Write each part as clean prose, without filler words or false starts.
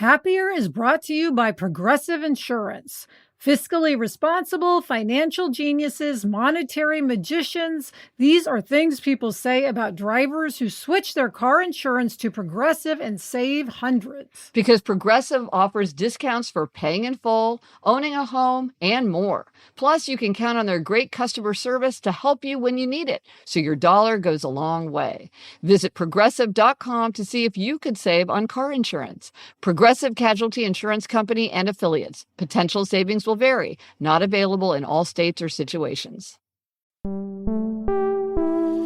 Happier is brought to you by Progressive Insurance. Fiscally responsible, financial geniuses, monetary magicians. These are things people say about drivers who switch their car insurance to Progressive and save hundreds. Because Progressive offers discounts for paying in full, owning a home, and more. Plus, you can count on their great customer service to help you when you need it, so your dollar goes a long way. Visit Progressive.com to see if you could save on car insurance. Progressive Casualty Insurance Company and Affiliates. Potential savings will vary. Not available in all states or situations.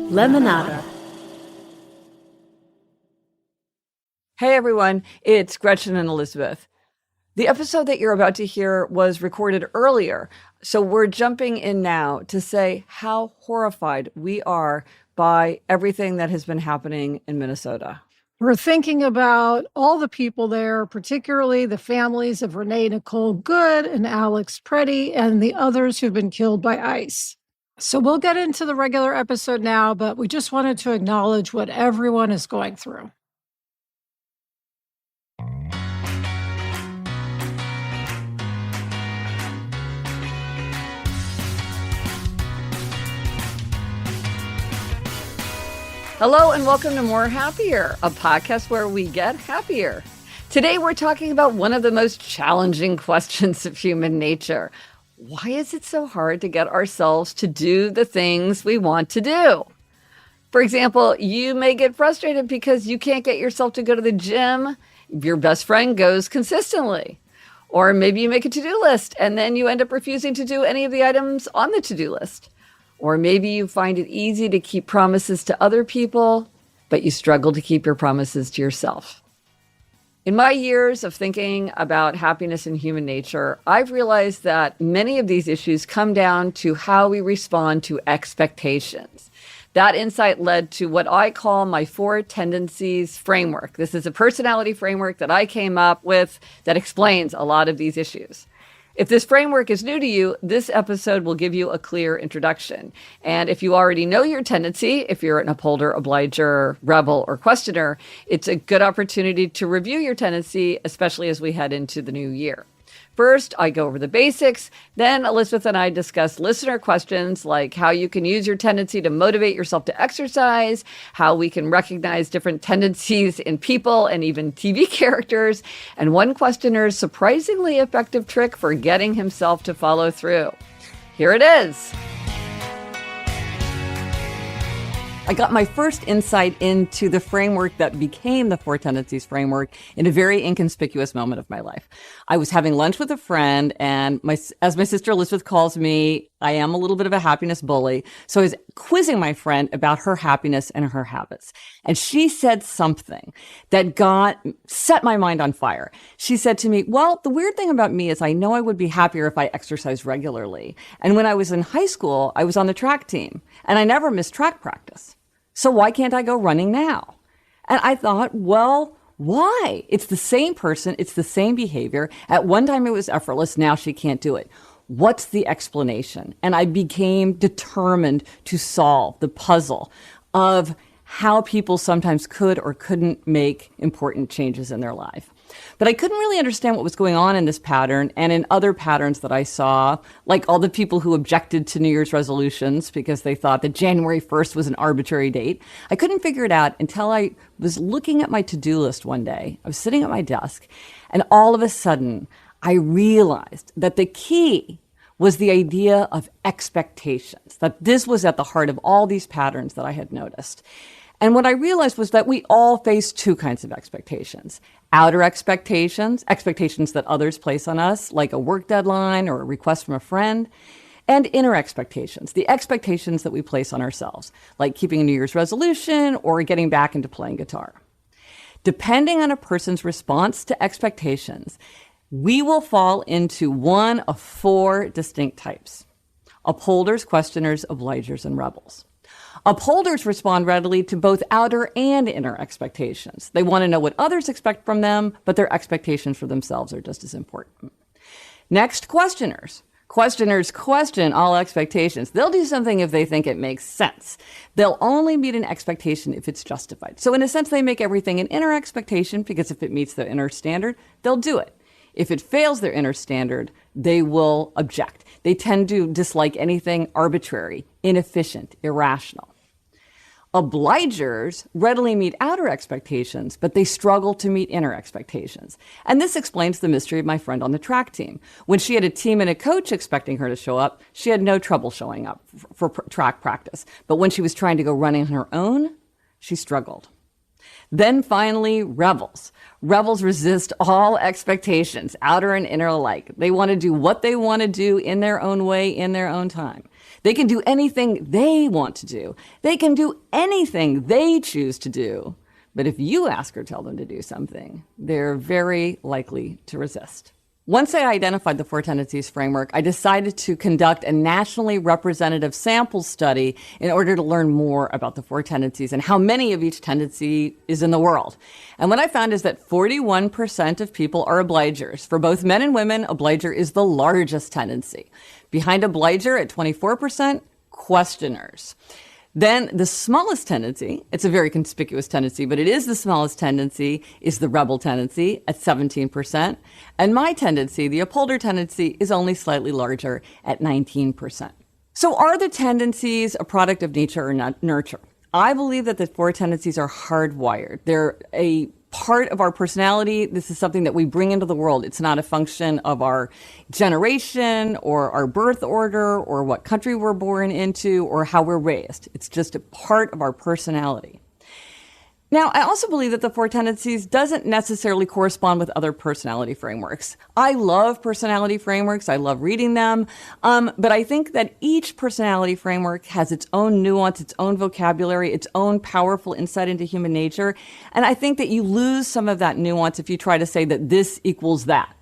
Lemonada. Hey everyone, it's Gretchen and Elizabeth. The episode that you're about to hear was recorded earlier, so we're jumping in now to say how horrified we are by everything that has been happening in Minnesota. We're thinking about all the people there, particularly the families of Renee Nicole Good and Alex Preddy and the others who've been killed by ICE. So we'll get into the regular episode now, but we just wanted to acknowledge what everyone is going through. Hello and welcome to More Happier, a podcast where we get happier. Today we're talking about one of the most challenging questions of human nature. Why is it so hard to get ourselves to do the things we want to do? For example, you may get frustrated because you can't get yourself to go to the gym. Your best friend goes consistently. Or maybe you make a to-do list and then you end up refusing to do any of the items on the to-do list. Or maybe you find it easy to keep promises to other people, but you struggle to keep your promises to yourself. In my years of thinking about happiness and human nature, I've realized that many of these issues come down to how we respond to expectations. That insight led to what I call my Four Tendencies framework. This is a personality framework that I came up with that explains a lot of these issues. If this framework is new to you, this episode will give you a clear introduction. And if you already know your tendency, if you're an upholder, obliger, rebel, or questioner, it's a good opportunity to review your tendency, especially as we head into the new year. First, I go over the basics. Then Elizabeth and I discuss listener questions like how you can use your tendency to motivate yourself to exercise, how we can recognize different tendencies in people and even TV characters, and one questioner's surprisingly effective trick for getting himself to follow through. Here it is. I got my first insight into the framework that became the Four Tendencies framework in a very inconspicuous moment of my life. I was having lunch with a friend, and as my sister Elizabeth calls me, I am a little bit of a happiness bully. So I was quizzing my friend about her happiness and her habits. And she said something that set my mind on fire. She said to me, well, the weird thing about me is I know I would be happier if I exercised regularly. And when I was in high school, I was on the track team, and I never missed track practice. So why can't I go running now? And I thought, well, why? It's the same person. It's the same behavior. At one time it was effortless. Now she can't do it. What's the explanation? And I became determined to solve the puzzle of how people sometimes could or couldn't make important changes in their life. But I couldn't really understand what was going on in this pattern and in other patterns that I saw, like all the people who objected to New Year's resolutions because they thought that January 1st was an arbitrary date. I couldn't figure it out until I was looking at my to-do list one day. I was sitting at my desk, and all of a sudden, I realized that the key was the idea of expectations, that this was at the heart of all these patterns that I had noticed. And what I realized was that we all face two kinds of expectations. Outer expectations, expectations that others place on us, like a work deadline or a request from a friend, and inner expectations, the expectations that we place on ourselves, like keeping a New Year's resolution or getting back into playing guitar. Depending on a person's response to expectations, we will fall into one of four distinct types: upholders, questioners, obligers, and rebels. Upholders respond readily to both outer and inner expectations. They want to know what others expect from them, but their expectations for themselves are just as important. Next, questioners. Questioners question all expectations. They'll do something if they think it makes sense. They'll only meet an expectation if it's justified. So in a sense, they make everything an inner expectation because if it meets the inner standard, they'll do it. If it fails their inner standard, they will object. They tend to dislike anything arbitrary, inefficient, irrational. Obligers readily meet outer expectations, but they struggle to meet inner expectations. And this explains the mystery of my friend on the track team. When she had a team and a coach expecting her to show up, she had no trouble showing up for track practice. But when she was trying to go running on her own, she struggled. Then finally, rebels. Rebels resist all expectations, outer and inner alike. They want to do what they want to do in their own way, in their own time. They can do anything they want to do. They can do anything they choose to do. But if you ask or tell them to do something, they're very likely to resist. Once I identified the Four Tendencies framework, I decided to conduct a nationally representative sample study in order to learn more about the Four Tendencies and how many of each tendency is in the world. And what I found is that 41% of people are obligers. For both men and women, obliger is the largest tendency. Behind obliger at 24%, questioners. Then the smallest tendency, it's a very conspicuous tendency, but it is the smallest tendency, is the rebel tendency at 17%. And my tendency, the upholder tendency, is only slightly larger at 19%. So are the tendencies a product of nature or nurture? I believe that the four tendencies are hardwired. They're a part of our personality. This is something that we bring into the world. It's not a function of our generation or our birth order or what country we're born into or how we're raised. It's just a part of our personality. Now, I also believe that the Four Tendencies doesn't necessarily correspond with other personality frameworks. I love personality frameworks. I love reading them. But I think that each personality framework has its own nuance, its own vocabulary, its own powerful insight into human nature. And I think that you lose some of that nuance if you try to say that this equals that.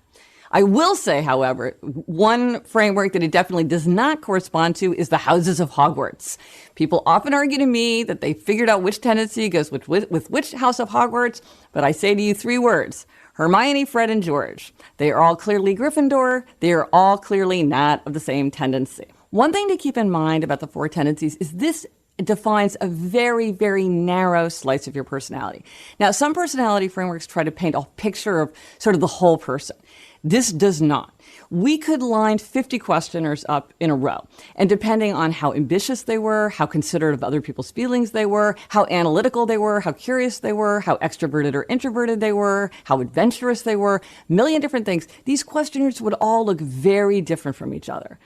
I will say, however, one framework that it definitely does not correspond to is the houses of Hogwarts. People often argue to me that they figured out which tendency goes with which house of Hogwarts, but I say to you three words: Hermione, Fred, and George. They are all clearly Gryffindor. They are all clearly not of the same tendency. One thing to keep in mind about the Four Tendencies is this defines a very, very narrow slice of your personality. Now, some personality frameworks try to paint a picture of sort of the whole person. This does not. We could line 50 questioners up in a row, and depending on how ambitious they were, how considerate of other people's feelings they were, how analytical they were, how curious they were, how extroverted or introverted they were, how adventurous they were, a million different things, these questioners would all look very different from each other.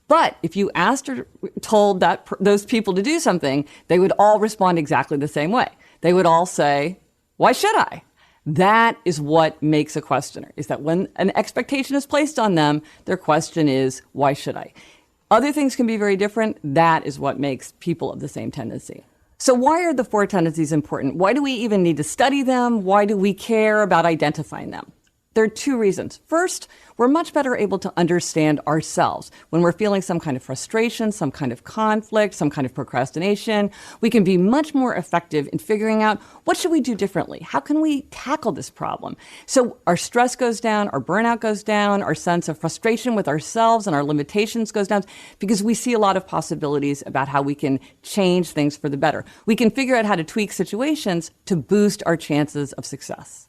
But if you asked or told those people to do something, they would all respond exactly the same way. They would all say, "Why should I?" That is what makes a questioner, is that when an expectation is placed on them, their question is, why should I? Other things can be very different. That is what makes people of the same tendency. So why are the four tendencies important? Why do we even need to study them? Why do we care about identifying them? There are two reasons. First, we're much better able to understand ourselves. When we're feeling some kind of frustration, some kind of conflict, some kind of procrastination, we can be much more effective in figuring out what should we do differently? How can we tackle this problem? So our stress goes down, our burnout goes down, our sense of frustration with ourselves and our limitations goes down because we see a lot of possibilities about how we can change things for the better. We can figure out how to tweak situations to boost our chances of success.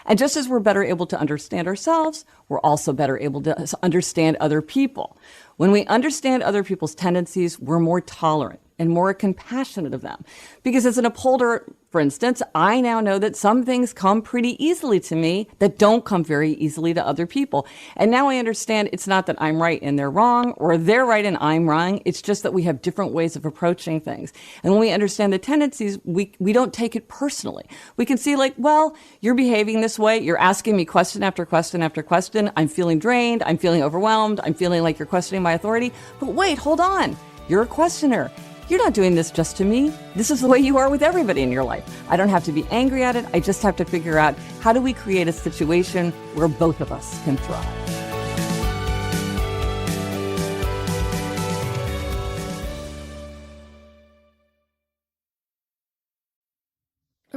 And just as we're better able to understand ourselves, we're also better able to understand other people. When we understand other people's tendencies, we're more tolerant and more compassionate of them. Because as an upholder, for instance, I now know that some things come pretty easily to me that don't come very easily to other people. And now I understand it's not that I'm right and they're wrong, or they're right and I'm wrong. It's just that we have different ways of approaching things. And when we understand the tendencies, we don't take it personally. We can see like, well, you're behaving this way. You're asking me question after question after question. I'm feeling drained. I'm feeling overwhelmed. I'm feeling like you're questioning my authority. But wait, hold on. You're a questioner. You're not doing this just to me. This is the way you are with everybody in your life. I don't have to be angry at it. I just have to figure out how do we create a situation where both of us can thrive.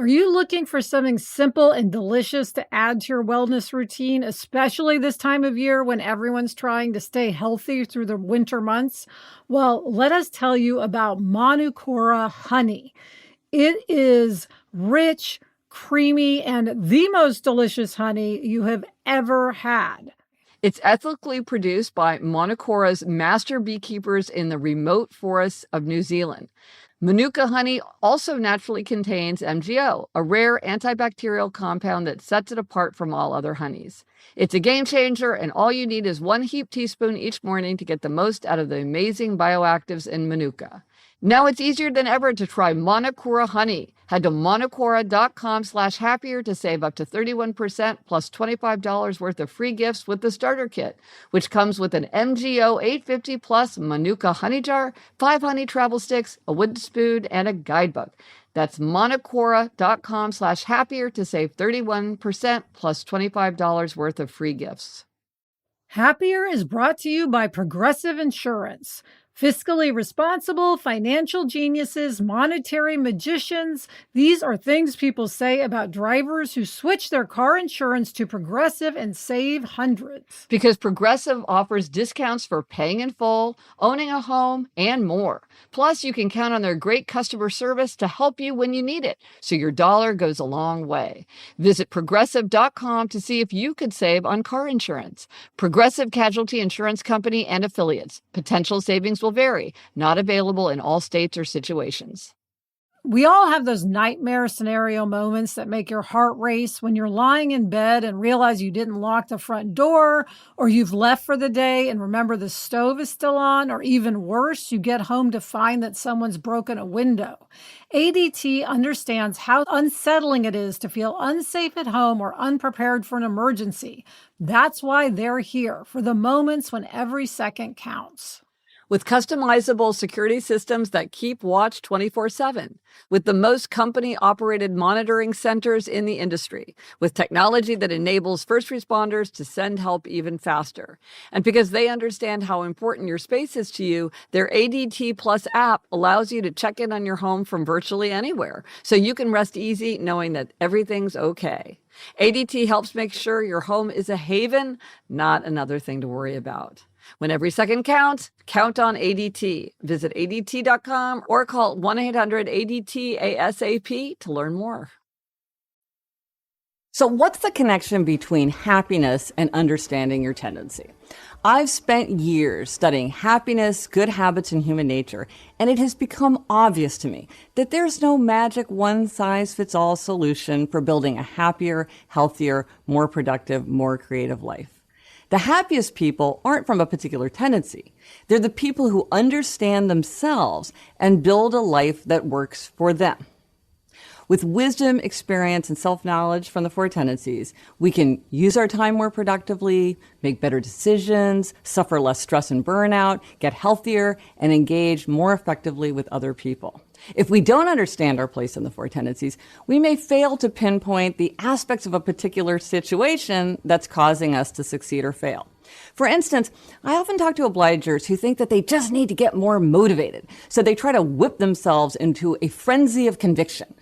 Are you looking for something simple and delicious to add to your wellness routine, especially this time of year when everyone's trying to stay healthy through the winter months? Well, let us tell you about Manukora honey. It is rich, creamy, and the most delicious honey you have ever had. It's ethically produced by Monocora's master beekeepers in the remote forests of New Zealand. Manuka honey also naturally contains MgO, a rare antibacterial compound that sets it apart from all other honeys. It's a game changer, and all you need is 1 heaped teaspoon each morning to get the most out of the amazing bioactives in Manuka. Now it's easier than ever to try Monocora honey. Head to monocora.com/happier to save up to 31% plus $25 worth of free gifts with the starter kit, which comes with an MGO 850 plus Manuka honey jar, 5 honey travel sticks, a wooden spoon, and a guidebook. That's monocora.com/happier to save 31% plus $25 worth of free gifts. Happier is brought to you by Progressive Insurance. Fiscally responsible, financial geniuses, monetary magicians. These are things people say about drivers who switch their car insurance to Progressive and save hundreds. Because Progressive offers discounts for paying in full, owning a home, and more. Plus, you can count on their great customer service to help you when you need it, so your dollar goes a long way. Visit Progressive.com to see if you could save on car insurance. Progressive Casualty Insurance Company and Affiliates. Potential savings will vary. Not available in all states or situations. We all have those nightmare scenario moments that make your heart race when you're lying in bed and realize you didn't lock the front door, or you've left for the day and remember the stove is still on, or even worse, you get home to find that someone's broken a window. ADT understands how unsettling it is to feel unsafe at home or unprepared for an emergency. That's why they're here, for the moments when every second counts. With customizable security systems that keep watch 24/7, with the most company-operated monitoring centers in the industry, with technology that enables first responders to send help even faster. And because they understand how important your space is to you, their ADT Plus app allows you to check in on your home from virtually anywhere, so you can rest easy knowing that everything's okay. ADT helps make sure your home is a haven, not another thing to worry about. When every second counts, count on ADT. Visit ADT.com or call 1-800-ADT-ASAP to learn more. So what's the connection between happiness and understanding your tendency? I've spent years studying happiness, good habits, and human nature, and it has become obvious to me that there's no magic one-size-fits-all solution for building a happier, healthier, more productive, more creative life. The happiest people aren't from a particular tendency. They're the people who understand themselves and build a life that works for them. With wisdom, experience, and self-knowledge from the Four Tendencies, we can use our time more productively, make better decisions, suffer less stress and burnout, get healthier, and engage more effectively with other people. If we don't understand our place in the Four Tendencies, we may fail to pinpoint the aspects of a particular situation that's causing us to succeed or fail. For instance, I often talk to obligers who think that they just need to get more motivated, so they try to whip themselves into a frenzy of conviction,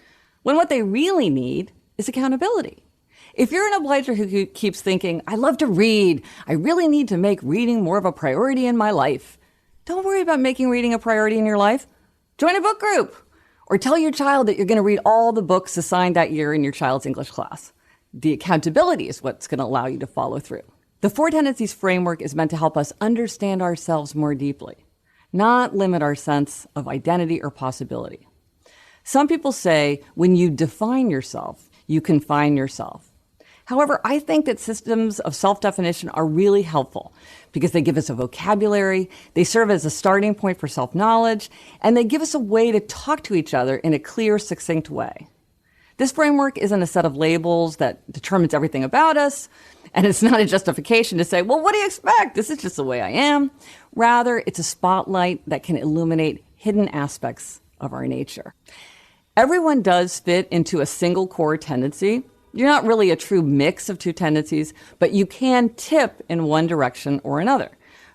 when what they really need is accountability. If you're an obliger who keeps thinking, I love to read, I really need to make reading more of a priority in my life, don't worry about making reading a priority in your life. Join a book group, or tell your child that you're going to read all the books assigned that year in your child's English class. The accountability is what's going to allow you to follow through. The Four Tendencies framework is meant to help us understand ourselves more deeply, not limit our sense of identity or possibility. Some people say when you define yourself, you confine yourself. However, I think that systems of self-definition are really helpful because they give us a vocabulary, they serve as a starting point for self-knowledge, and they give us a way to talk to each other in a clear, succinct way. This framework isn't a set of labels that determines everything about us, and it's not a justification to say, well, what do you expect? This is just the way I am. Rather, it's a spotlight that can illuminate hidden aspects of our nature. Everyone does fit into a single core tendency. You're not really a true mix of two tendencies, but you can tip in one direction or another.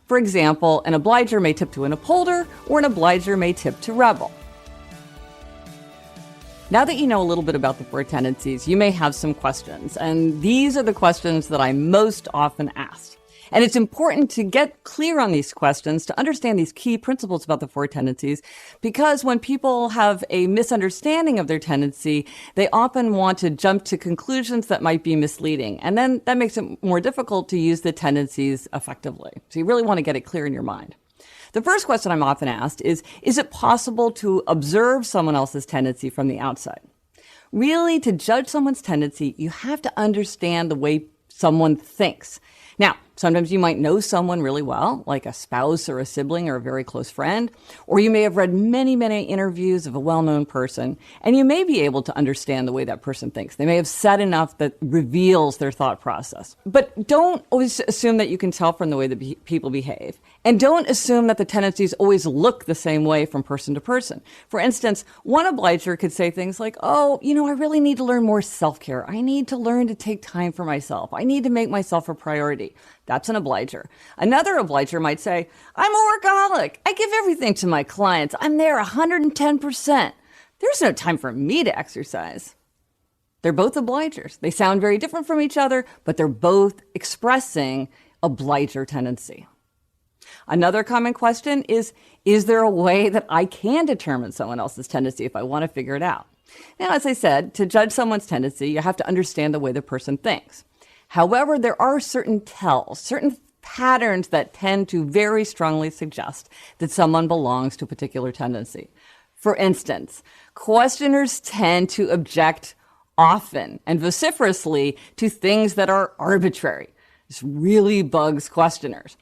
For example, an obliger may tip to an upholder, or an obliger may tip to rebel. Now that you know a little bit about the four tendencies, you may have some questions, and these are the questions that I'm most often asked. And it's important to get clear on these questions to understand these key principles about the four tendencies, because when people have a misunderstanding of their tendency, they often want to jump to conclusions that might be misleading. And then that makes it more difficult to use the tendencies effectively. So you really want to get it clear in your mind. The first question I'm often asked is it possible to observe someone else's tendency from the outside? Really, to judge someone's tendency, you have to understand the way someone thinks. Now, sometimes you might know someone really well, like a spouse or a sibling or a very close friend, or you may have read many, many interviews of a well-known person, and you may be able to understand the way that person thinks. They may have said enough that reveals their thought process. But don't always assume that you can tell from the way that people behave. And don't assume that the tendencies always look the same way from person to person. For instance, one obliger could say things like, I really need to learn more self-care. I need to learn to take time for myself. I need to make myself a priority. That's an obliger. Another obliger might say, I'm a workaholic. I give everything to my clients. I'm there 110%. There's no time for me to exercise. They're both obligers. They sound very different from each other, but they're both expressing obliger tendency. Another common question is there a way that I can determine someone else's tendency if I want to figure it out? Now, as I said, to judge someone's tendency, you have to understand the way the person thinks. However, there are certain tells, certain patterns that tend to very strongly suggest that someone belongs to a particular tendency. For instance, questioners tend to object often and vociferously to things that are arbitrary. This really bugs questioners.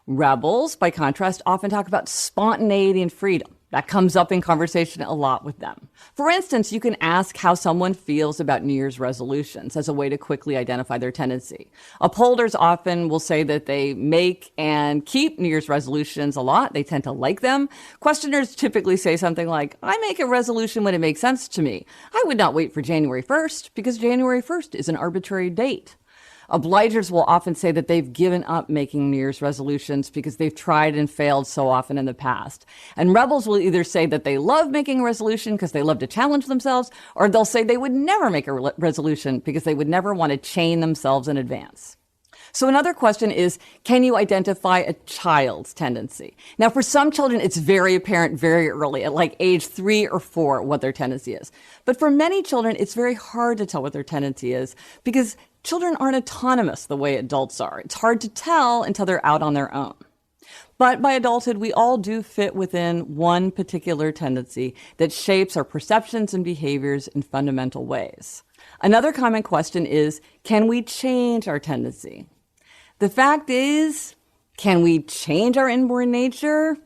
Rebels, by contrast, often talk about spontaneity and freedom. That comes up in conversation a lot with them. For instance, you can ask how someone feels about New Year's resolutions as a way to quickly identify their tendency. Upholders often will say that they make and keep New Year's resolutions a lot. They tend to like them. Questioners typically say something like, I make a resolution when it makes sense to me. I would not wait for January 1st because January 1st is an arbitrary date. Obligers will often say that they've given up making New Year's resolutions because they've tried and failed so often in the past. And rebels will either say that they love making a resolution because they love to challenge themselves, or they'll say they would never make a resolution because they would never want to chain themselves in advance. So another question is, can you identify a child's tendency? Now, for some children, it's very apparent very early, at like age 3 or 4, what their tendency is. But for many children, it's very hard to tell what their tendency is because children aren't autonomous the way adults are. It's hard to tell until they're out on their own. But by adulthood, we all do fit within one particular tendency that shapes our perceptions and behaviors in fundamental ways. Another common question is, can we change our tendency? The fact is, can we change our inborn nature?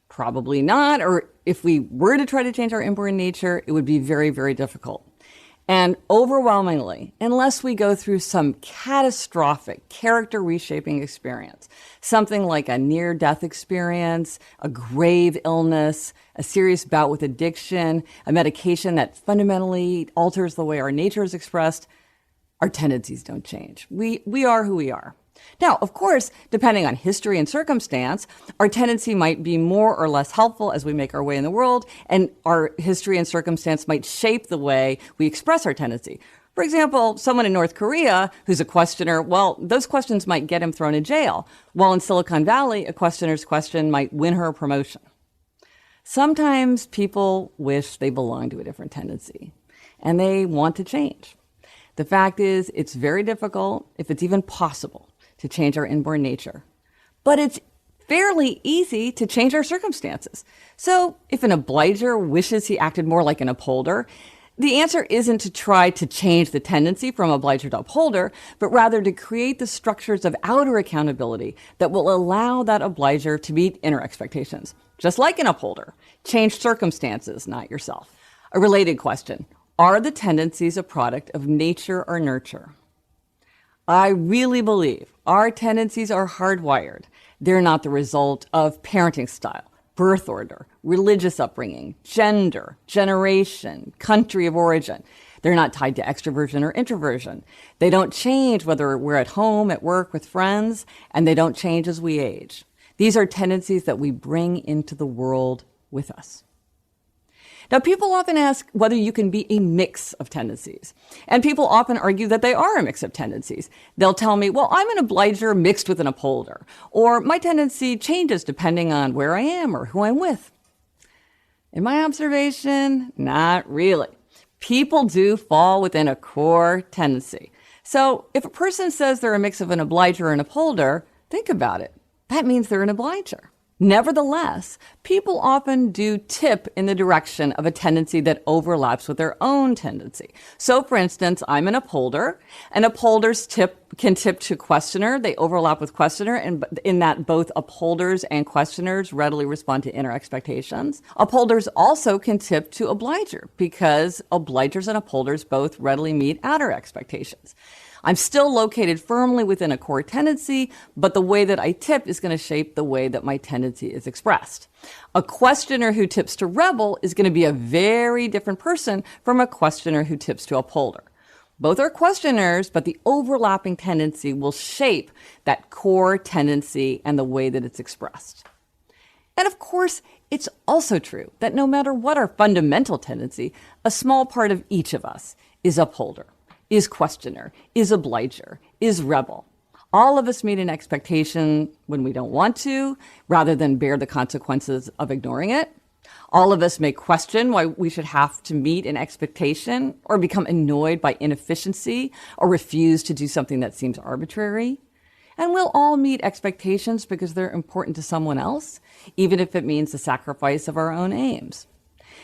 Probably not. Or if we were to try to change our inborn nature, it would be very, very difficult. And overwhelmingly, unless we go through some catastrophic character reshaping experience, something like a near-death experience, a grave illness, a serious bout with addiction, a medication that fundamentally alters the way our nature is expressed, our tendencies don't change. We are who we are. Now, of course, depending on history and circumstance, our tendency might be more or less helpful as we make our way in the world, and our history and circumstance might shape the way we express our tendency. For example, someone in North Korea who's a questioner, well, those questions might get him thrown in jail, while in Silicon Valley, a questioner's question might win her a promotion. Sometimes people wish they belong to a different tendency, and they want to change. The fact is, it's very difficult, if it's even possible, to change our inborn nature. But it's fairly easy to change our circumstances. So if an obliger wishes he acted more like an upholder, the answer isn't to try to change the tendency from obliger to upholder, but rather to create the structures of outer accountability that will allow that obliger to meet inner expectations. Just like an upholder, change circumstances, not yourself. A related question, are the tendencies a product of nature or nurture? I really believe our tendencies are hardwired. They're not the result of parenting style, birth order, religious upbringing, gender, generation, country of origin. They're not tied to extroversion or introversion. They don't change whether we're at home, at work, with friends, and they don't change as we age. These are tendencies that we bring into the world with us. Now, people often ask whether you can be a mix of tendencies. And people often argue that they are a mix of tendencies. They'll tell me, well, I'm an obliger mixed with an upholder. Or my tendency changes depending on where I am or who I'm with. In my observation, not really. People do fall within a core tendency. So if a person says they're a mix of an obliger and upholder, think about it. That means they're an obliger. Nevertheless, people often do tip in the direction of a tendency that overlaps with their own tendency. So, for instance, I'm an upholder, and upholders can tip to questioner. They overlap with questioner, and in that both upholders and questioners readily respond to inner expectations. Upholders also can tip to obliger because obligers and upholders both readily meet outer expectations. I'm still located firmly within a core tendency, but the way that I tip is going to shape the way that my tendency is expressed. A questioner who tips to rebel is going to be a very different person from a questioner who tips to upholder. Both are questioners, but the overlapping tendency will shape that core tendency and the way that it's expressed. And of course, it's also true that no matter what our fundamental tendency, a small part of each of us is upholder, is questioner, is obliger, is rebel. All of us meet an expectation when we don't want to, rather than bear the consequences of ignoring it. All of us may question why we should have to meet an expectation or become annoyed by inefficiency or refuse to do something that seems arbitrary. And we'll all meet expectations because they're important to someone else, even if it means the sacrifice of our own aims.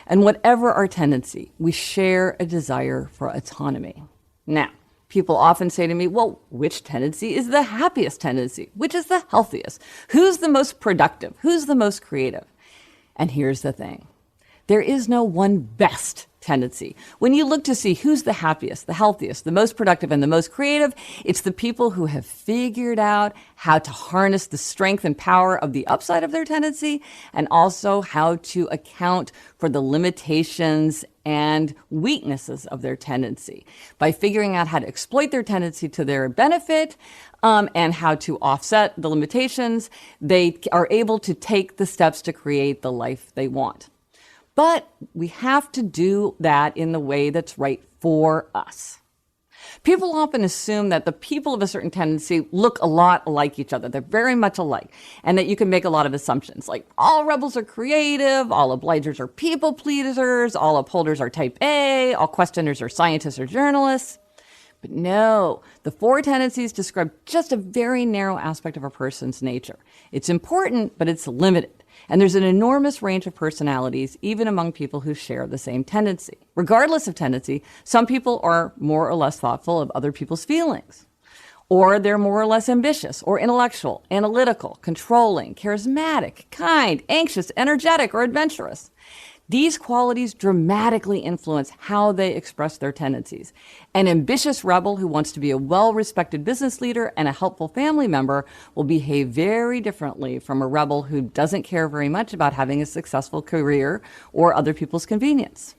And whatever our tendency, we share a desire for autonomy. Now, people often say to me, well, which tendency is the happiest tendency? Which is the healthiest? Who's the most productive? Who's the most creative? And here's the thing. There is no one best tendency. When you look to see who's the happiest, the healthiest, the most productive, and the most creative, it's the people who have figured out how to harness the strength and power of the upside of their tendency, and also how to account for the limitations and weaknesses of their tendency by figuring out how to exploit their tendency to their benefit and how to offset the limitations. They are able to take the steps to create the life they want. But we have to do that in the way that's right for us. People often assume that the people of a certain tendency look a lot like each other. They're very much alike, and that you can make a lot of assumptions, like all rebels are creative, all obligers are people pleasers, all upholders are type A, all questioners are scientists or journalists. But no, the four tendencies describe just a very narrow aspect of a person's nature. It's important, but it's limited. And there's an enormous range of personalities, even among people who share the same tendency. Regardless of tendency, some people are more or less thoughtful of other people's feelings. Or they're more or less ambitious or intellectual, analytical, controlling, charismatic, kind, anxious, energetic, or adventurous. These qualities dramatically influence how they express their tendencies. An ambitious rebel who wants to be a well-respected business leader and a helpful family member will behave very differently from a rebel who doesn't care very much about having a successful career or other people's convenience.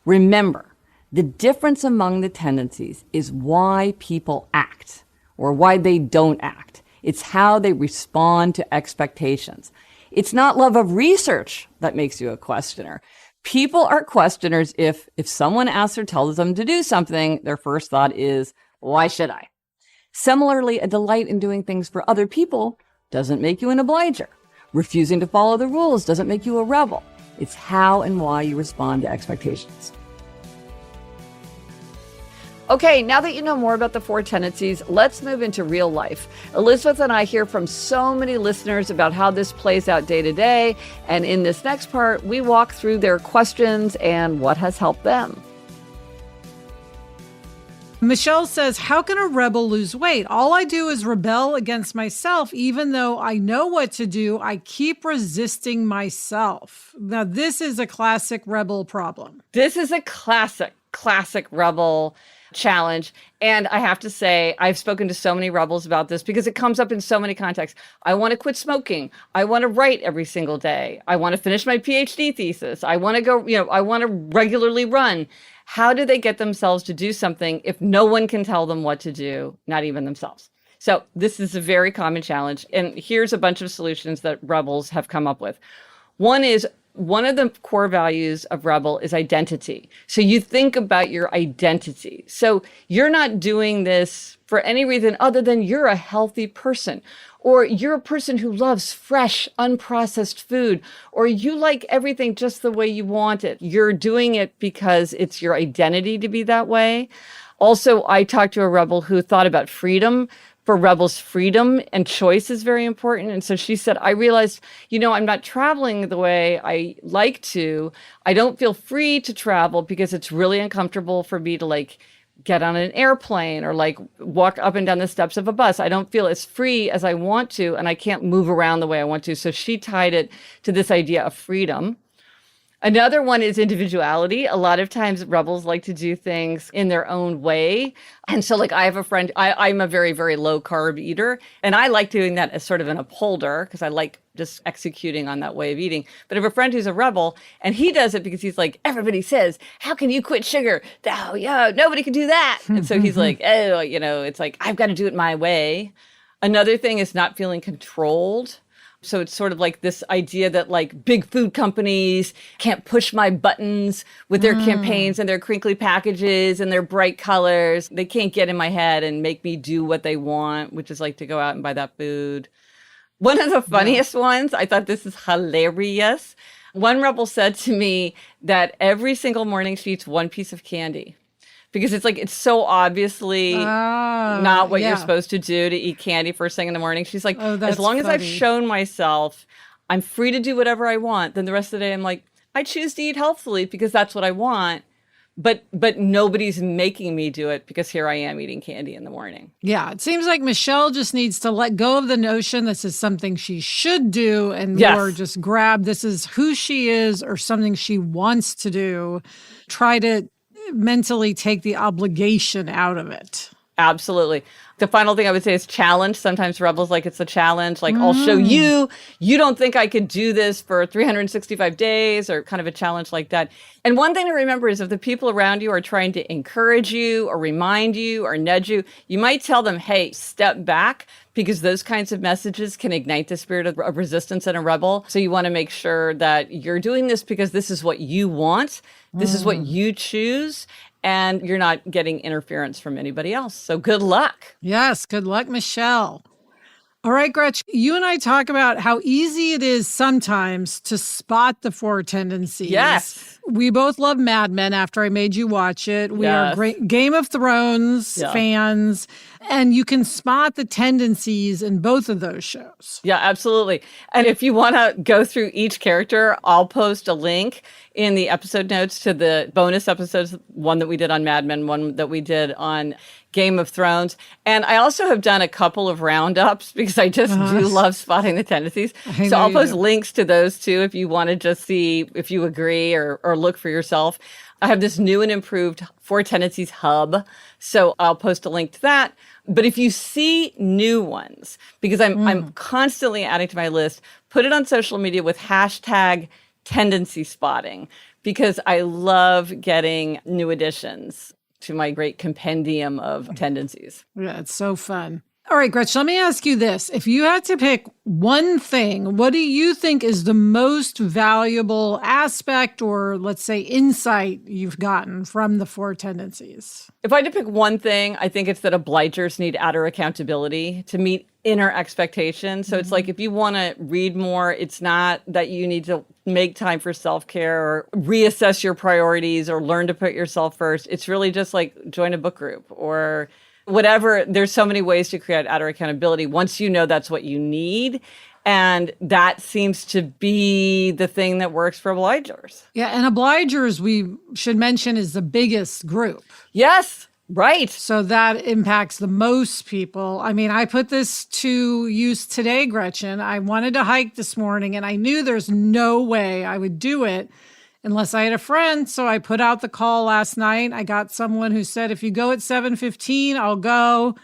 Remember, the difference among the tendencies is why people act or why they don't act. It's how they respond to expectations. It's not love of research that makes you a questioner. People are questioners if someone asks or tells them to do something, their first thought is, why should I? Similarly, a delight in doing things for other people doesn't make you an obliger. Refusing to follow the rules doesn't make you a rebel. It's how and why you respond to expectations. Okay, now that you know more about the four tendencies, let's move into real life. Elizabeth and I hear from so many listeners about how this plays out day to day. And in this next part, we walk through their questions and what has helped them. Michelle says, how can a rebel lose weight? All I do is rebel against myself. Even though I know what to do, I keep resisting myself. Now, this is a classic rebel problem. This is a classic rebel challenge. And I have to say, I've spoken to so many rebels about this because it comes up in so many contexts. I want to quit smoking. I want to write every single day. I want to finish my PhD thesis. I want to go, I want to regularly run. How do they get themselves to do something if no one can tell them what to do, not even themselves? So this is a very common challenge. And here's a bunch of solutions that rebels have come up with. One is One of the core values of Rebel is identity. So you think about your identity. So you're not doing this for any reason other than you're a healthy person, or you're a person who loves fresh, unprocessed food, or you like everything just the way you want it. You're doing it because it's your identity to be that way. Also, I talked to a Rebel who thought about freedom. For Rebels, freedom and choice is very important. And so she said, I realized, I'm not traveling the way I like to. I don't feel free to travel because it's really uncomfortable for me to get on an airplane or walk up and down the steps of a bus. I don't feel as free as I want to, and I can't move around the way I want to. So she tied it to this idea of freedom. Another one is individuality. A lot of times Rebels like to do things in their own way. And so I have a friend, I'm a very, very low carb eater. And I like doing that as sort of an upholder because I like just executing on that way of eating. But I have a friend who's a Rebel and he does it because he's like, everybody says, how can you quit sugar? Oh, yeah, nobody can do that. And so he's like, oh, it's like, I've got to do it my way. Another thing is not feeling controlled. So it's sort of like this idea that big food companies can't push my buttons with their campaigns and their crinkly packages and their bright colors. They can't get in my head and make me do what they want, which is to go out and buy that food. One of the funniest ones, I thought this is hilarious. One Rebel said to me that every single morning she eats one piece of candy. Because it's so obviously not what you're supposed to do to eat candy first thing in the morning. She's like, as long as I've shown myself I'm free to do whatever I want, then the rest of the day I'm like, I choose to eat healthfully because that's what I want. But nobody's making me do it because here I am eating candy in the morning. Yeah, it seems like Michelle just needs to let go of the notion this is something she should do and more just grab this is who she is or something she wants to do. Try to mentally take the obligation out of it. Absolutely. The final thing I would say is challenge. Sometimes Rebels it's a challenge. I'll show you. You don't think I could do this for 365 days or kind of a challenge like that. And one thing to remember is if the people around you are trying to encourage you or remind you or nudge you, you might tell them, hey, step back, because those kinds of messages can ignite the spirit of resistance in a rebel. So you want to make sure that you're doing this because this is what you want. This is what you choose. And you're not getting interference from anybody else. So good luck. Yes, good luck, Michelle. All right, Gretch, you and I talk about how easy it is sometimes to spot the Four Tendencies. Yes. We both love Mad Men after I made you watch it. We are great Game of Thrones fans. And you can spot the tendencies in both of those shows. Yeah, absolutely. And if you want to go through each character, I'll post a link in the episode notes to the bonus episodes, one that we did on Mad Men, one that we did on Game of Thrones. And I also have done a couple of roundups because I just do love spotting the tendencies. So I'll post links to those too if you want to just see if you agree or look for yourself. I have this new and improved Four Tendencies hub. So I'll post a link to that. But if you see new ones, because I'm constantly adding to my list, put it on social media with hashtag tendency spotting, because I love getting new additions to my great compendium of tendencies. Yeah, it's so fun. All right, Gretchen, let me ask you this. If you had to pick one thing, what do you think is the most valuable aspect or, let's say, insight you've gotten from the Four Tendencies? If I had to pick one thing, I think it's that obligers need outer accountability to meet inner expectations. So it's if you want to read more, it's not that you need to make time for self-care or reassess your priorities or learn to put yourself first. It's really just join a book group or whatever. There's so many ways to create outer accountability once you know that's what you need. And that seems to be the thing that works for obligers. Yeah, and obligers, we should mention, is the biggest group. Yes, right. So that impacts the most people. I mean, I put this to use today, Gretchen. I wanted to hike this morning, and I knew there's no way I would do it unless I had a friend. So I put out the call last night. I got someone who said, if you go at 7:15, I'll go.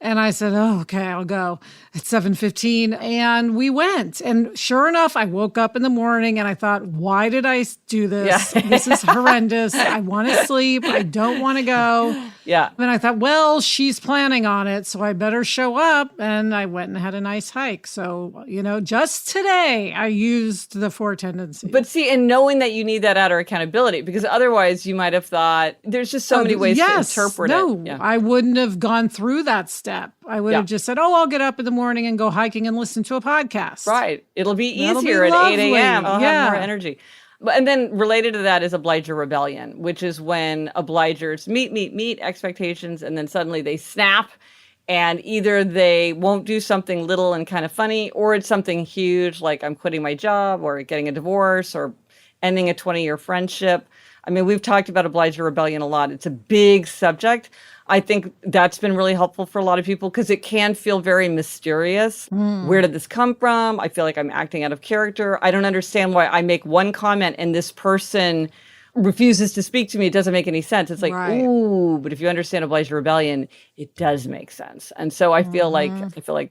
And I said, oh, okay, I'll go at 7:15. And we went. And sure enough, I woke up in the morning and I thought, why did I do this? Yeah. This is horrendous. I want to sleep. I don't want to go. Yeah. And I thought, well, she's planning on it, so I better show up. And I went and had a nice hike. So, just today I used the Four Tendencies. But see, and knowing that you need that outer accountability, because otherwise you might have thought there's just so many ways to interpret it. No, I wouldn't have gone through that step. I would have just said, I'll get up in the morning and go hiking and listen to a podcast. Right. It'll be That'll easier be at lovely. 8 a.m. I'll Yeah. have more energy. And then related to that is obliger rebellion, which is when obligers meet expectations, and then suddenly they snap, and either they won't do something little and kind of funny, or it's something huge like I'm quitting my job or getting a divorce or ending a 20-year friendship. I mean, we've talked about obliger rebellion a lot. It's a big subject. I think that's been really helpful for a lot of people because it can feel very mysterious. Where did this come from? I feel like I'm acting out of character. I don't understand why I make one comment and this person refuses to speak to me. It doesn't make any sense. It's like, ooh, but if you understand obliger rebellion, it does make sense. And so I feel like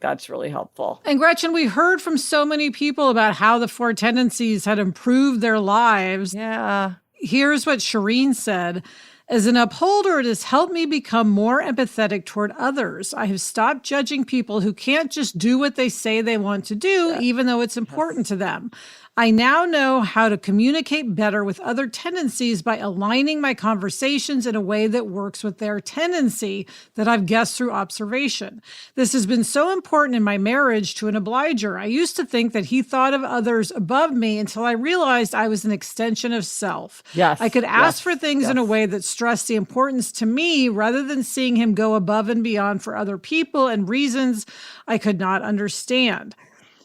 that's really helpful. And Gretchen, we heard from so many people about how the Four Tendencies had improved their lives. Yeah. Here's what Shireen said. As an upholder, it has helped me become more empathetic toward others. I have stopped judging people who can't just do what they say they want to do, even though it's important to them. I now know how to communicate better with other tendencies by aligning my conversations in a way that works with their tendency that I've guessed through observation. This has been so important in my marriage to an obliger. I used to think that he thought of others above me until I realized I was an extension of self. Yes. I could ask for things in a way that stressed the importance to me rather than seeing him go above and beyond for other people and reasons I could not understand.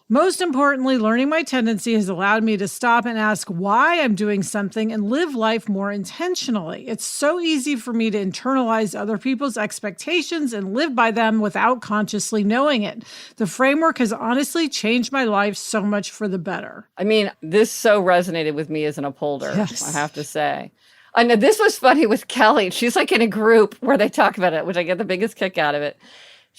Most importantly, learning my tendency has allowed me to stop and ask why I'm doing something and live life more intentionally. It's so easy for me to internalize other people's expectations and live by them without consciously knowing it. The framework has honestly changed my life so much for the better. I mean, this so resonated with me as an upholder, Yes. I have to say. I know this was funny with Kelly. She's like in a group where they talk about it, which I get the biggest kick out of it.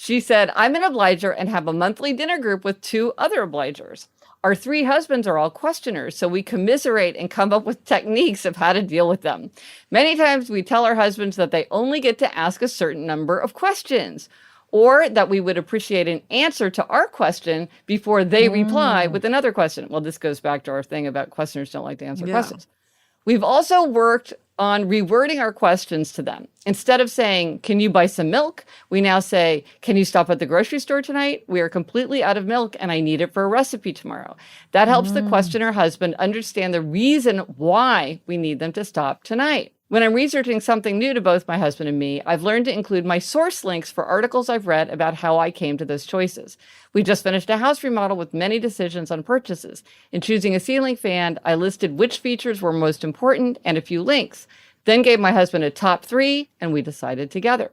She said, I'm an obliger and have a monthly dinner group with 2 other obligers. Our 3 husbands are all questioners, so we commiserate and come up with techniques of how to deal with them. Many times we tell our husbands that they only get to ask a certain number of questions, or that we would appreciate an answer to our question before they reply with another question. Well, this goes back to our thing about questioners don't like to answer questions. We've also worked on rewording our questions to them. Instead of saying, can you buy some milk? We now say, can you stop at the grocery store tonight? We are completely out of milk and I need it for a recipe tomorrow. That helps the questioner husband understand the reason why we need them to stop tonight. When I'm researching something new to both my husband and me, I've learned to include my source links for articles I've read about how I came to those choices. We just finished a house remodel with many decisions on purchases. In choosing a ceiling fan, I listed which features were most important and a few links. Then gave my husband a top 3, and we decided together.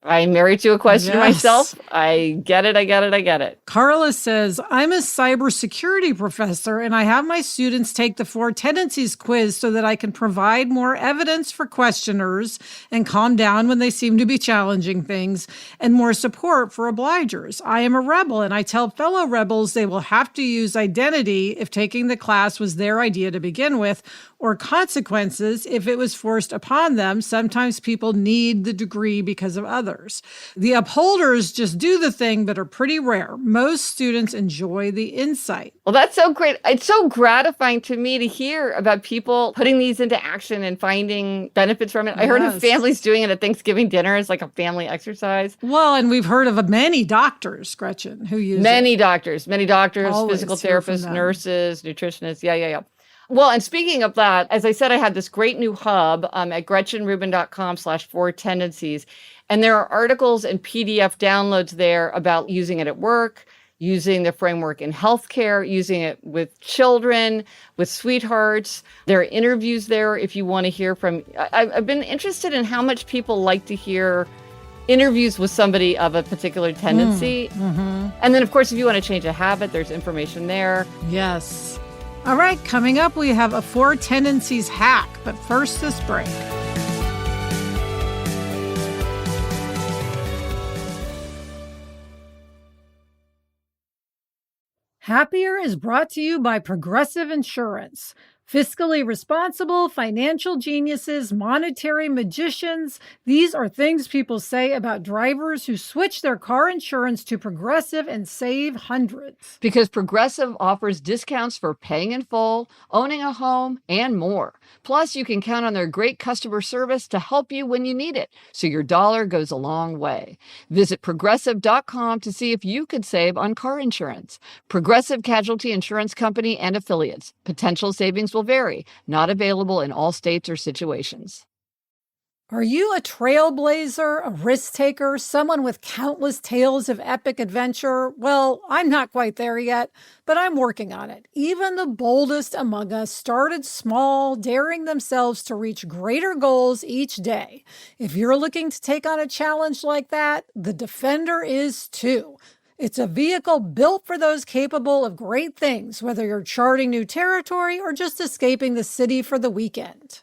I'm married to a question myself. I get it. Carla says, I'm a cybersecurity professor and I have my students take the Four Tendencies quiz so that I can provide more evidence for questioners and calm down when they seem to be challenging things and more support for obligers. I am a rebel and I tell fellow rebels they will have to use identity if taking the class was their idea to begin with, or consequences if it was forced upon them. Sometimes people need the degree because of others. The upholders just do the thing, but are pretty rare. Most students enjoy the insight. Well, that's so great. It's so gratifying to me to hear about people putting these into action and finding benefits from it. I heard of families doing it at Thanksgiving dinner as like a family exercise. Well, and we've heard of many doctors, Gretchen, who use many it. doctors, Always physical hear from therapists, them. nurses, nutritionists. Yeah. Well, and speaking of that, as I said, I had this great new hub at gretchenrubin.com/4tendencies. And there are articles and PDF downloads there about using it at work, using the framework in healthcare, using it with children, with sweethearts. There are interviews there if you want to hear from. I've been interested in how much people like to hear interviews with somebody of a particular tendency. And then, of course, if you want to change a habit, there's information there. Yes. All right, coming up, we have a Four Tendencies hack. But first, this break. Happier is brought to you by Progressive Insurance. Fiscally responsible, financial geniuses, monetary magicians. These are things people say about drivers who switch their car insurance to Progressive and save hundreds. Because Progressive offers discounts for paying in full, owning a home, and more. Plus, you can count on their great customer service to help you when you need it, so your dollar goes a long way. Visit Progressive.com to see if you could save on car insurance. Progressive Casualty Insurance Company and Affiliates. Potential savings will vary. Not available in all states or situations. Are you a trailblazer, a risk taker, someone with countless tales of epic adventure? Well, I'm not quite there yet, but I'm working on it. Even the boldest among us started small, daring themselves to reach greater goals each day. If you're looking to take on a challenge like that, the Defender is too. It's a vehicle built for those capable of great things, whether you're charting new territory or just escaping the city for the weekend.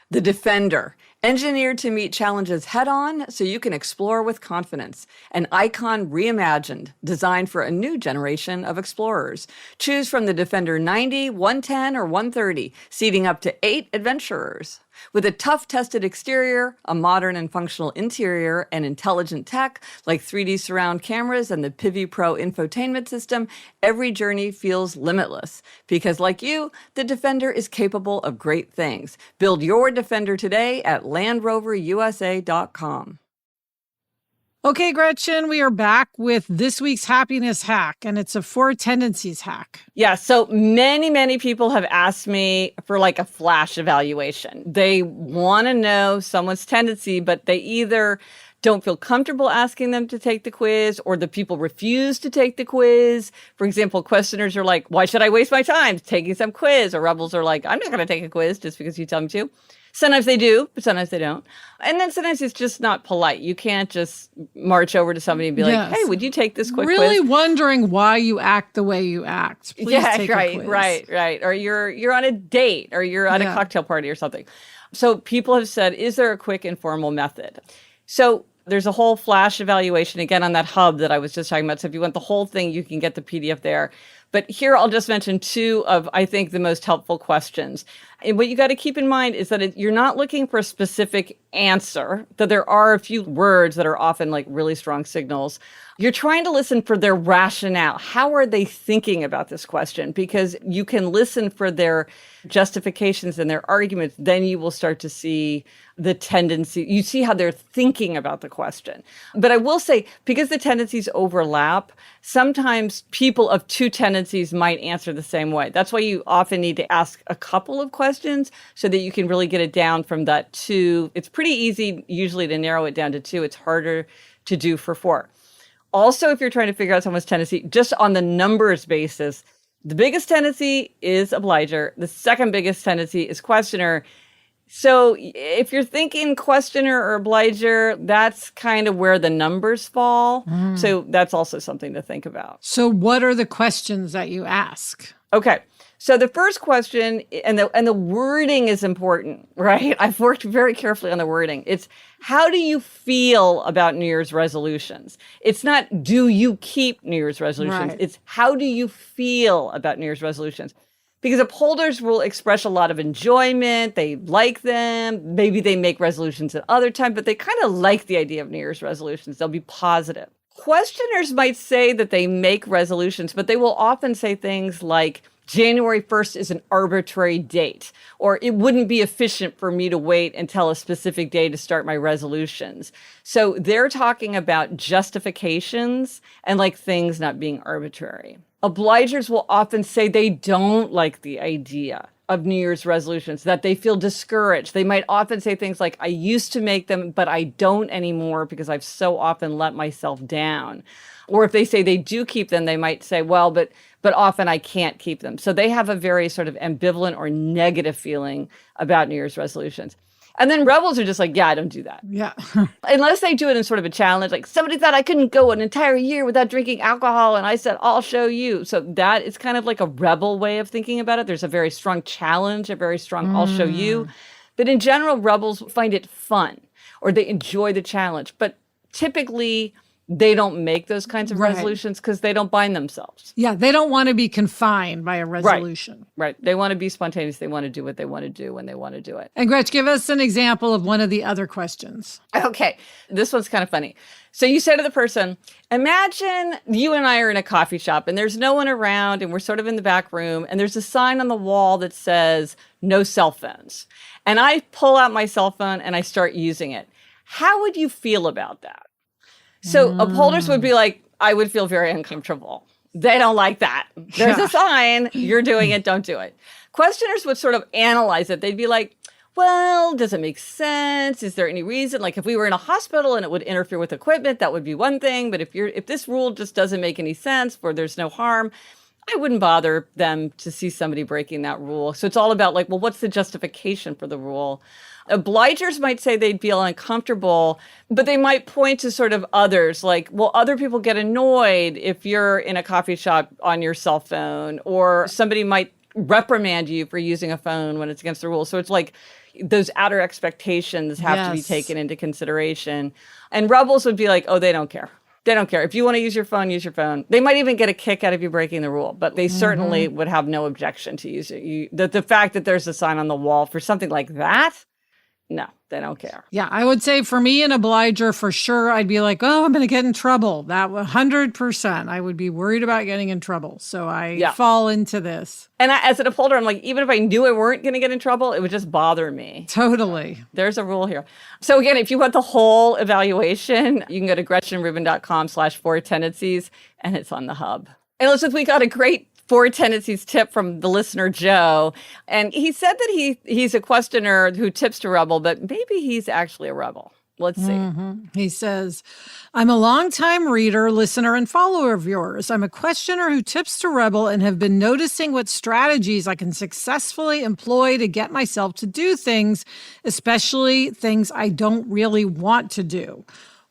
The Defender, engineered to meet challenges head-on so you can explore with confidence. An icon reimagined, designed for a new generation of explorers. Choose from the Defender 90, 110, or 130, seating up to 8 adventurers. With a tough-tested exterior, a modern and functional interior, and intelligent tech like 3D surround cameras and the Pivi Pro infotainment system, every journey feels limitless. Because like you, the Defender is capable of great things. Build your Defender today at LandRoverUSA.com. Okay, Gretchen, we are back with this week's happiness hack, and it's a Four Tendencies hack. Yeah, so many people have asked me for like a flash evaluation. They want to know someone's tendency, but they either don't feel comfortable asking them to take the quiz, or the people refuse to take the quiz. For example, questioners are like, why should I waste my time taking some quiz? Or rebels are like, I'm not going to take a quiz just because you tell me to. Sometimes they do, but sometimes they don't. And then sometimes it's just not polite. You can't just march over to somebody and be like, hey, would you take this quick quiz? Really wondering why you act the way you act. Please take a quiz. Right. Or you're on a date, or you're at a cocktail party or something. So people have said, is there a quick informal method? So there's a whole flash evaluation, again, on that hub that I was just talking about. So if you want the whole thing, you can get the PDF there. But here I'll just mention 2 of, I think, the most helpful questions. And what you got to keep in mind is that you're not looking for a specific answer, though there are a few words that are often like really strong signals. You're trying to listen for their rationale. How are they thinking about this question? Because you can listen for their justifications and their arguments. Then you will start to see the tendency. You see how they're thinking about the question. But I will say, because the tendencies overlap, sometimes people of 2 tendencies might answer the same way. That's why you often need to ask a couple of questions so that you can really get it down from that 2. It's pretty easy usually to narrow it down to 2. It's harder to do for 4. Also, if you're trying to figure out someone's tendency, just on the numbers basis, the biggest tendency is obliger. The second biggest tendency is questioner. So if you're thinking questioner or obliger, that's kind of where the numbers fall. So that's also something to think about. So what are the questions that you ask? Okay. So the first question, and the wording is important, right? I've worked very carefully on the wording. It's, how do you feel about New Year's resolutions? It's not, do you keep New Year's resolutions? Right. It's, how do you feel about New Year's resolutions? Because upholders will express a lot of enjoyment. They like them. Maybe they make resolutions at other times, but they kind of like the idea of New Year's resolutions. They'll be positive. Questioners might say that they make resolutions, but they will often say things like, January 1st is an arbitrary date, or it wouldn't be efficient for me to wait until a specific day to start my resolutions. So they're talking about justifications and like things not being arbitrary. Obligers will often say they don't like the idea of New Year's resolutions, that they feel discouraged. They might often say things like, I used to make them, but I don't anymore because I've so often let myself down. Or if they say they do keep them, they might say, well, but often I can't keep them. So they have a very sort of ambivalent or negative feeling about New Year's resolutions. And then rebels are just like, yeah, I don't do that. Yeah. Unless they do it in sort of a challenge, like somebody thought I couldn't go an entire year without drinking alcohol. And I said, I'll show you. So that is kind of like a rebel way of thinking about it. There's a very strong challenge, a very strong, I'll show you. But in general, rebels find it fun or they enjoy the challenge. But typically, they don't make those kinds of Right. resolutions because they don't bind themselves. Yeah, they don't want to be confined by a resolution. Right. They want to be spontaneous. They want to do what they want to do when they want to do it. And Gretch, give us an example of one of the other questions. Okay. This one's kind of funny. So you say to the person, imagine you and I are in a coffee shop and there's no one around and we're sort of in the back room and there's a sign on the wall that says no cell phones. And I pull out my cell phone and I start using it. How would you feel about that? So upholders would be like, I would feel very uncomfortable. They don't like that. There's a sign, you're doing it, don't do it. Questioners would sort of analyze it. They'd be like, well, does it make sense? Is there any reason? Like if we were in a hospital and it would interfere with equipment, that would be one thing. But if this rule just doesn't make any sense, where there's no harm, I wouldn't bother them to see somebody breaking that rule. So it's all about like, well, what's the justification for the rule? Obligers might say they'd feel uncomfortable, but they might point to sort of others, like, well, other people get annoyed if you're in a coffee shop on your cell phone, or somebody might reprimand you for using a phone when it's against the rules. So it's like those outer expectations have to be taken into consideration. And rebels would be like, oh, they don't care. They don't care. If you want to use your phone, use your phone. They might even get a kick out of you breaking the rule, but they certainly would have no objection to use it. The fact that there's a sign on the wall for something like that, no, they don't care. Yeah, I would say for me, an obliger, for sure, I'd be like, oh, I'm going to get in trouble. That 100%. I would be worried about getting in trouble. So I fall into this. And as an upholder, I'm like, even if I knew I weren't going to get in trouble, it would just bother me. Totally. There's a rule here. So again, if you want the whole evaluation, you can go to GretchenRubin.com/Four Tendencies, and it's on the hub. And Elizabeth, we got a great Four Tendencies tip from the listener, Joe. And he said that he's a questioner who tips to rebel, but maybe he's actually a rebel. Let's see. He says, I'm a longtime reader, listener, and follower of yours. I'm a questioner who tips to rebel and have been noticing what strategies I can successfully employ to get myself to do things, especially things I don't really want to do.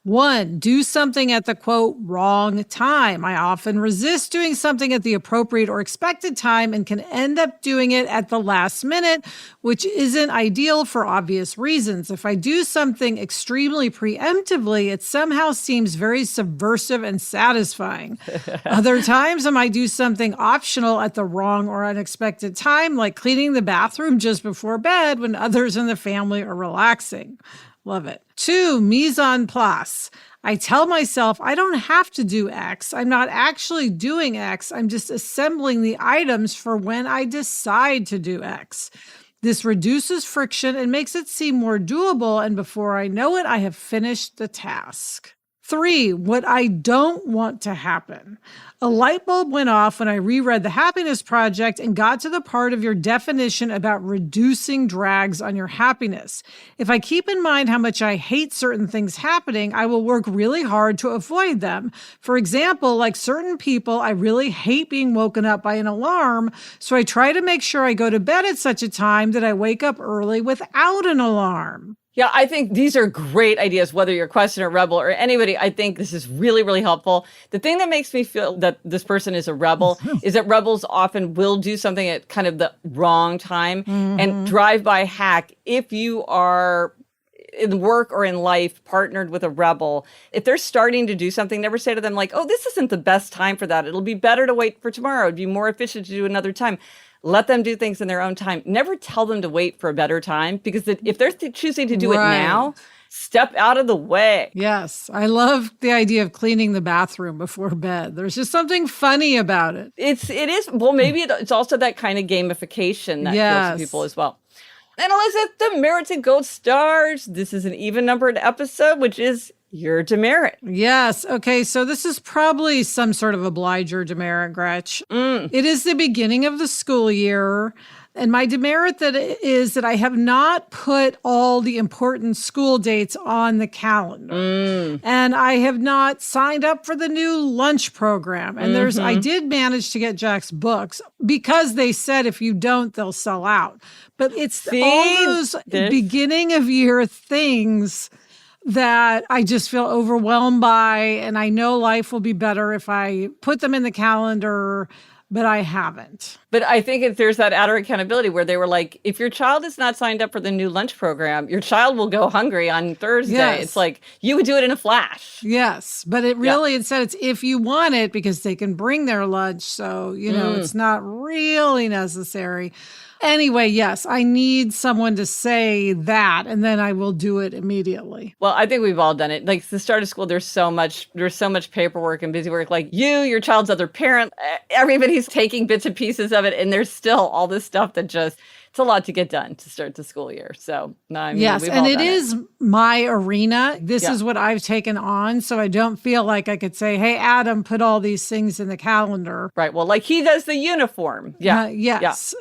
1, do something at the, quote, wrong time. I often resist doing something at the appropriate or expected time and can end up doing it at the last minute, which isn't ideal for obvious reasons. If I do something extremely preemptively, it somehow seems very subversive and satisfying. Other times, I might do something optional at the wrong or unexpected time, like cleaning the bathroom just before bed when others in the family are relaxing. Love it. 2, mise en place. I tell myself I don't have to do X. I'm not actually doing X. I'm just assembling the items for when I decide to do X. This reduces friction and makes it seem more doable, and before I know it, I have finished the task. 3, what I don't want to happen. A light bulb went off when I reread The Happiness Project and got to the part of your definition about reducing drags on your happiness. If I keep in mind how much I hate certain things happening, I will work really hard to avoid them. For example, like certain people, I really hate being woken up by an alarm, so I try to make sure I go to bed at such a time that I wake up early without an alarm. Yeah, I think these are great ideas, whether you're a questioner, rebel, or anybody. I think this is really, really helpful. The thing that makes me feel that this person is a rebel is that rebels often will do something at kind of the wrong time and drive-by hack. If you are in work or in life partnered with a rebel, if they're starting to do something, never say to them like, oh, this isn't the best time for that. It'll be better to wait for tomorrow. It'd be more efficient to do another time. Let them do things in their own time. Never tell them to wait for a better time, because if they're choosing to do it now, step out of the way. Yes. I love the idea of cleaning the bathroom before bed. There's just something funny about it. It is. Well, maybe it's also that kind of gamification that appeals to people as well. And Elizabeth, the merits and gold stars. This is an even numbered episode, which is your demerit. Yes. Okay. So this is probably some sort of obliger demerit, Gretch. It is the beginning of the school year. And my demerit is that I have not put all the important school dates on the calendar. And I have not signed up for the new lunch program. And I did manage to get Jack's books because they said if you don't, they'll sell out. But it's all those beginning of year things that I just feel overwhelmed by. And I know life will be better if I put them in the calendar. but I haven't. But I think there's that outer accountability where they were like, if your child is not signed up for the new lunch program, your child will go hungry on Thursday. Yes. It's like you would do it in a flash. Yes, but it really, instead it's if you want it because they can bring their lunch. So, it's not really necessary. Anyway, yes, I need someone to say that, and then I will do it immediately. Well, I think we've all done it. Like the start of school, there's so much paperwork and busy work. Like your child's other parent, everybody's taking bits and pieces of it, and there's still all this stuff that it's a lot to get done to start the school year. So, yes, and it is my arena. This is what I've taken on, so I don't feel like I could say, "Hey, Adam, put all these things in the calendar." Right. Well, like he does the uniform. Yes.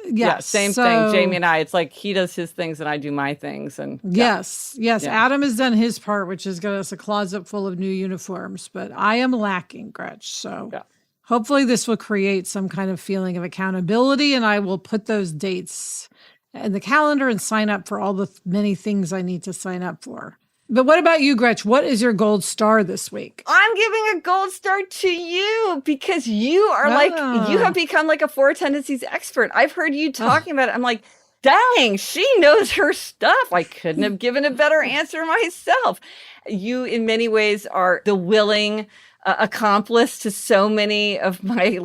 Same thing. Jamie and I. It's like he does his things and I do my things. And yes. Adam has done his part, which has got us a closet full of new uniforms. But I am lacking, Gretch. So. Yeah. Hopefully this will create some kind of feeling of accountability, and I will put those dates in the calendar and sign up for all the many things I need to sign up for. But what about you, Gretch? What is your gold star this week? I'm giving a gold star to you because you are you have become like a Four Tendencies expert. I've heard you talking about it. I'm like, dang, she knows her stuff. I couldn't have given a better answer myself. You, in many ways, are the willing accomplice to so many of my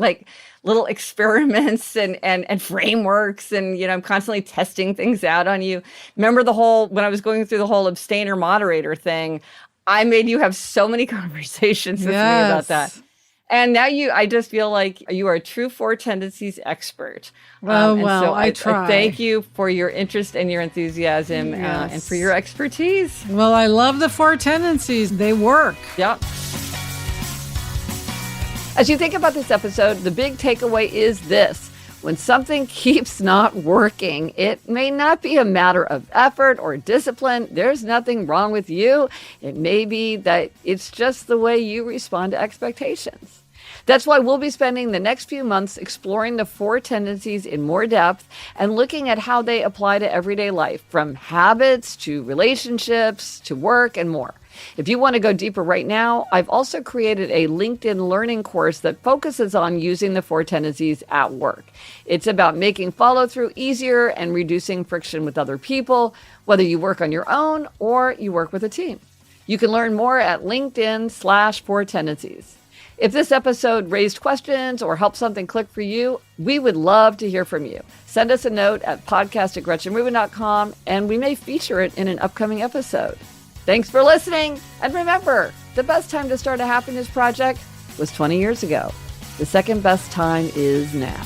little experiments and frameworks. And, I'm constantly testing things out on you. Remember when I was going through the whole abstainer moderator thing, I made you have so many conversations with me about that. And now I just feel like you are a true Four Tendencies expert. So I try. I thank you for your interest and your enthusiasm and for your expertise. Well, I love the Four Tendencies. They work. Yep. As you think about this episode, the big takeaway is this. When something keeps not working, it may not be a matter of effort or discipline. There's nothing wrong with you. It may be that it's just the way you respond to expectations. That's why we'll be spending the next few months exploring the Four Tendencies in more depth and looking at how they apply to everyday life, from habits to relationships to work and more. If you want to go deeper right now, I've also created a LinkedIn learning course that focuses on using the Four Tendencies at work. It's about making follow-through easier and reducing friction with other people, whether you work on your own or you work with a team. You can learn more at LinkedIn/Four Tendencies. If this episode raised questions or helped something click for you, we would love to hear from you. Send us a note at podcast@GretchenRubin.com, and we may feature it in an upcoming episode. Thanks for listening. And remember, the best time to start a happiness project was 20 years ago. The second best time is now.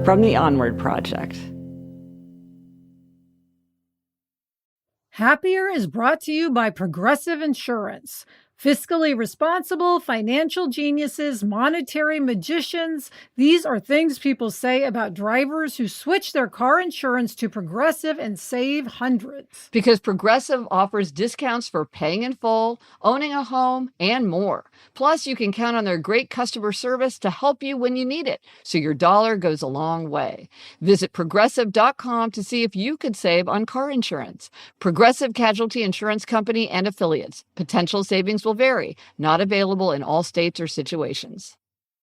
From the Onward Project. Happier is brought to you by Progressive Insurance. Fiscally responsible, financial geniuses, monetary magicians. These are things people say about drivers who switch their car insurance to Progressive and save hundreds. Because Progressive offers discounts for paying in full, owning a home, and more. Plus, you can count on their great customer service to help you when you need it, so your dollar goes a long way. Visit Progressive.com to see if you could save on car insurance. Progressive Casualty Insurance Company and Affiliates. Potential savings will vary. Not available in all states or situations.